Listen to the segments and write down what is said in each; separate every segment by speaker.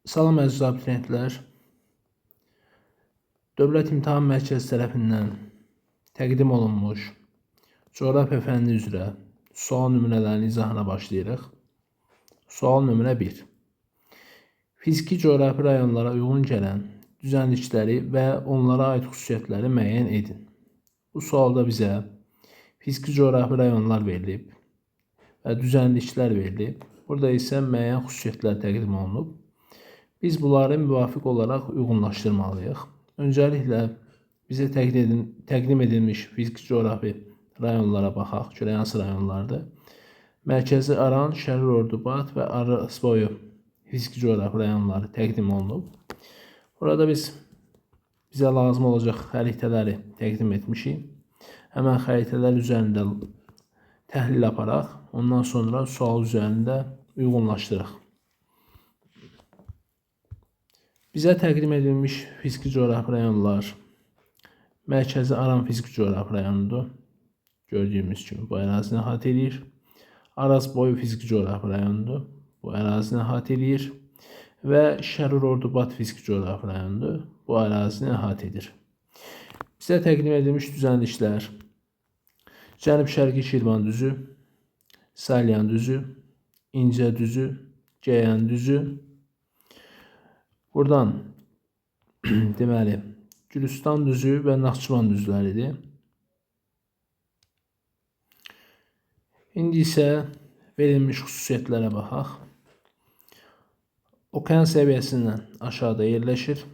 Speaker 1: Salam əziz abituriyentlər. Dövlət İmtahan Mərkəzi tərəfindən təqdim olunmuş coğrafiya fənni üzrə sual nümunələrinin izahına başlayırıq. Sual nömrə 1. Fiziki coğrafi rayonlara uyğun gələn düzənlikləri və onlara aid xüsusiyyətləri müəyyən edin. Bu sualda bizə fiziki coğrafi rayonlar verilib və düzənliklər verilib. Burada isə müəyyən xüsusiyyətlər təqdim olunub. Biz bunları müvafiq olaraq uyğunlaşdırmalıyıq. Öncəliklə bizə təqdim edilmiş fiziki coğrafi rayonlara baxaq. Görək hansı rayonlardır. Mərkəzi Aran, Şərur Ordubad və Arasboyu fiziki coğrafi rayonları təqdim olunub. Burada bizə lazım olacaq xəritələri təqdim etmişik. Həmən xəritələr üzərində təhlil aparaq. Ondan sonra sual üzərində uyğunlaşdırıq. Bizə təqdim edilmiş fiziki coğrafi rayonlar Mərkəzi Aran fiziki coğrafi rayonudur. Gördüyümüz kimi bu ərazini əhatə edir. Arasboyu fiziki coğrafi rayonudur. Bu ərazini əhatə edir. Və Şərur Ordubad fiziki coğrafi rayonudur. Bu ərazini əhatə edir. Bizə təqdim edilmiş düzənliklər Cənub-Şərqi Şirvan düzü, Salyan düzü, İncə düzü, Gəyən düzü. Buradan deməli Gülüstan düzü və Naxçıvan düzləridir. İndi isə verilmiş xüsusiyyətlərə baxaq. Okean səviyyəsindən aşağıda yerləşir.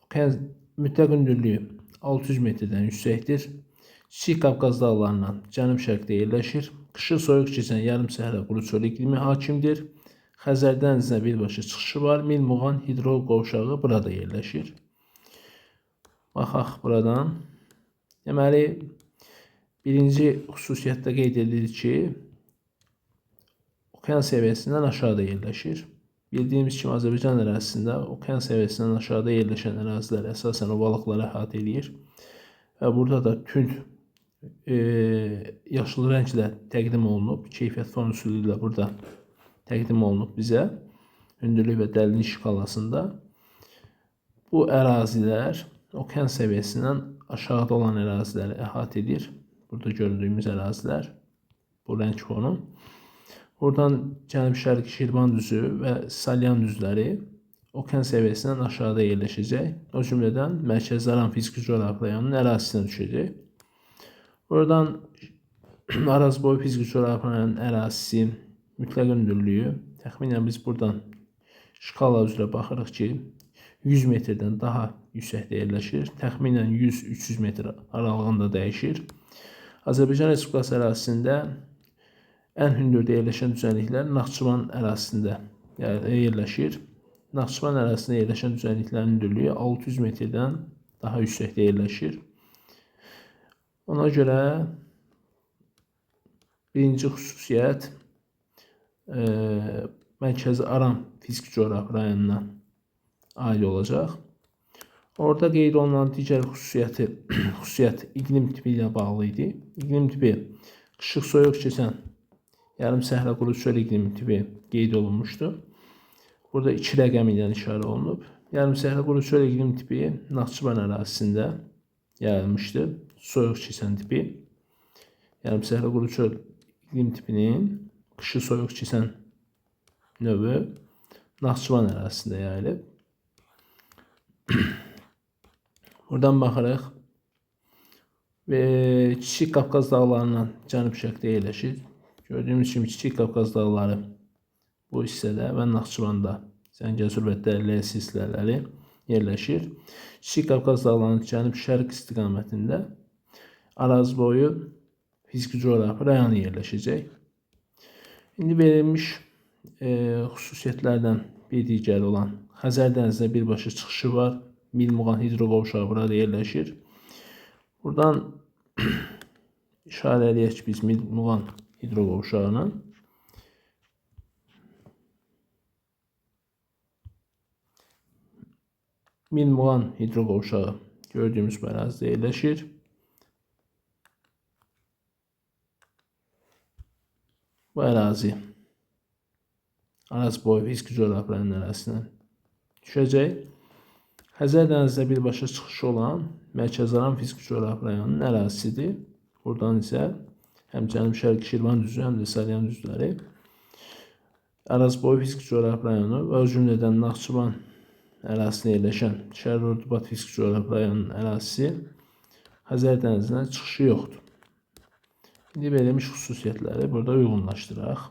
Speaker 1: Okean mütləq hündürlüyü 600 metrdən yüksəkdir. Kiçik Qafqaz dağlarından cənub-şərqdə yerləşir. Qışı soyuq keçən yarım səhra quru çöl iqlimi hakimdir. Xəzər dənizinə birbaşa çıxışı var. Milmuğan hidro qovşağı burada yerləşir. Baxaq buradan. Deməli, birinci xüsusiyyətdə qeyd edilir ki, okean səviyyəsindən aşağıda yerləşir. Bildiyimiz kimi Azərbaycan ərazisində okean səviyyəsindən aşağıda yerləşən ərazilər əsasən ovalıqları əhatə edir. Və burada da tünd yaşıl rənglə təqdim olunub. Keyfiyyət fon üsulu ilə burada təqdim olunub bizə hündürlük və dərinlik şkalasında. Bu ərazilər okean səviyyəsindən aşağıda olan əraziləri əhatə edir. Burada gördüyümüz ərazilər bu rəng fonu. Buradan Cənub-Şərqi Şirvan düzü və Salyan düzləri okean səviyyəsindən aşağıda yerləşəcək. O cümlədən Mərkəzi Aran fiziki coğrafi rayonunun ərazisinə düşəcək. Buradan Arasboyu fiziki coğrafi rayonunun ərazisi mütləq hündürlüyü təxminən biz buradan şkala üzrə baxırıq ki 100 metrdən daha yüksəkdə yerləşir. Təxminən 100-300 metr aralığında dəyişir. Azərbaycan Respublikası ərazisində ən hündürdə yerləşən düzənliklər Naxçıvan ərazisində yerləşir. Naxçıvan ərazisində yerləşən düzənliklərin hündürlüyü 600 metrdən daha yüksəkdə yerləşir. Ona görə birinci xüsusiyyət Mərkəzi Aran fiziki coğrafi rayonuna aid olacaq. Orada qeyd olunan digər xüsusiyyət iqlim tipi ilə bağlı idi. İqlim tipi qışıq soyuq keçən yarım səhra quru çöl iqlim tipi qeyd olunmuşdu. Burada 2 rəqəm ilə işarə olunub. Yarım səhra quru çöl iqlim tipi Naxçıvan ərazisində yayılmışdı. Soyuq keçən tipi. Yarım səhra quru çöl iqlim tipinin qışı soyuq keçən növü Naxçıvan ərazisində yayılıb. Buradan baxırıq. Kiçik Qafqaz dağlarından cənub-şərqdə yerləşir. Gördüyümüz kimi Kiçik Qafqaz dağları bu hissədə və Naxçıvanda Zəngəzur və Dərəli silsilələri yerləşir. Kiçik Qafqaz dağlarının cənub-şərq istiqamətində Arasboyu fiziki coğrafi rayonu yerləşəcək. İndi verilmiş xüsusiyyətlərdən bir digəri olan Xəzər dənizinə birbaşa çıxışı var. Milmuğan hidro qovşağı burada yerləşir. Buradan işarə eləyək biz Milmuğan hidro qovşağına. Milmuğan hidro qovşağı gördüyümüz bu ərazidə yerləşir. Bu ərazi Arasboyu fiziki coğrafi rayonunun ərazisindən düşəcək. Xəzər dənizinə birbaşa çıxışı olan Mərkəzaran fiziki coğrafi rayonunun ərazisidir. Buradan isə həm Cənub-Şərqi Şirvan düzü, həm də Salyan düzləri, Arazboyu fiziki coğrafi rayonu və o cümlədən Naxçıvan ərazisində yerləşən Şərqi fiziki coğrafi rayonunun ərazisi Xəzər dənizinə çıxışı yoxdur. İndi verilmiş xüsusiyyətləri burada uyğunlaşdıraq.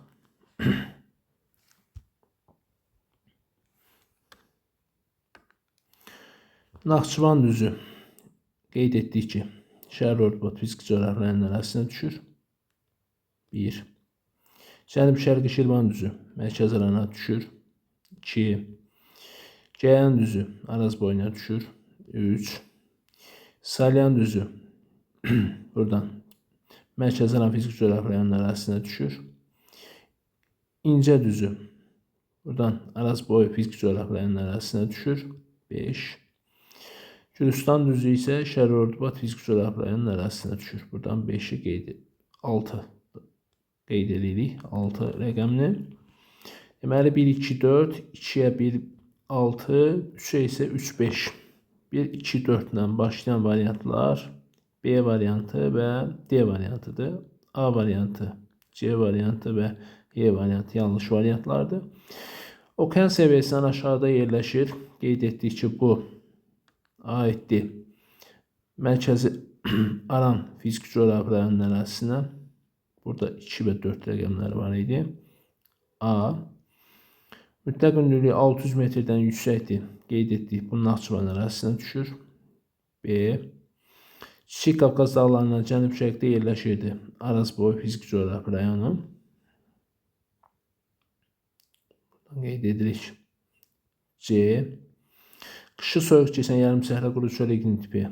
Speaker 1: Naxçıvan düzü qeyd etdik ki, Şərqi fiziki coğrafi rayonunun ərazisinə düşür. 1. Cənub-Şərqi Şirvan düzü Mərkəzarana düşür. 2. Cəyhan düzü Arazboyuna düşür. 3. Salyan düzü buradan Mərkəzaran fiziki coğrafi rayonunun ərazisinə düşür. İncə düzü buradan Arazboyu fiziki coğrafi rayonunun ərazisinə düşür. 5. Gülüstan düzü isə Şərqi fiziki coğrafi rayonunun ərazisinə düşür. Buradan 5'i qeyd 6 qeyd edirik. 6 rəqəmini. Deməli 1, 2, 4, 2'yə 1, 6, 3'ə isə 3, 5. 1, 2, 4 ilə başlayan variantlar B variantı və D variantıdır. A variantı, C variantı və E variantı yanlış variantlardır. Okean səviyyəsindən aşağıda yerləşir. Qeyd etdik ki, bu aiddir Mərkəzi Aran fiziki coğrafi rayonunun ərazisinə. Burada 2 və 4 rəqəmləri var idi. A. Mütləq hündürlüyü 600 metrdən yüksəkdir. Qeyd etdik, bu Naxçıvan ərazisinə düşür. B. Kiçik Qafqaz dağlarından cənub-şərqdə yerləşirdi Arazboyu fiziki coğrafi rayonu. Buradan qeyd edirik. C. Qışı soyuq keçən yarımsəhra quru çöl iqlim tipi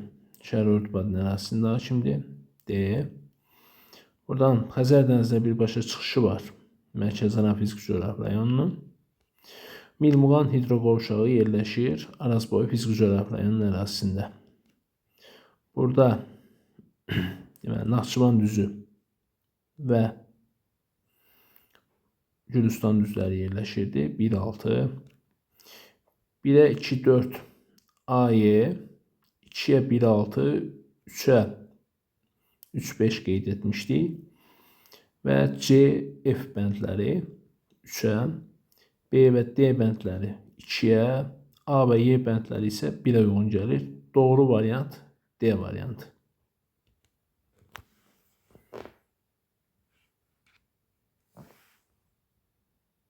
Speaker 1: Şərqi ərazisində hakimdir. D. Buradan Xəzər dənizinə birbaşa çıxışı var Mərkəzaran fiziki coğrafi rayonunun. Milmuğan hidroqovşağı yerləşir Arazboyu fiziki coğrafi rayonunun ərazisində. Burada Naxçıvan düzü və Gülüstan düzləri yerləşirdi. 1, 6. 1'ə 2, 4 AY, 2'yə 1, 6, 3'ə 3, 5 qeyd etmişdik. Və C, F bəndləri 3'ə, B və D bəndləri 2'yə, A və Y bəndləri isə 1'ə uyğun gəlir. Doğru variant D variantı.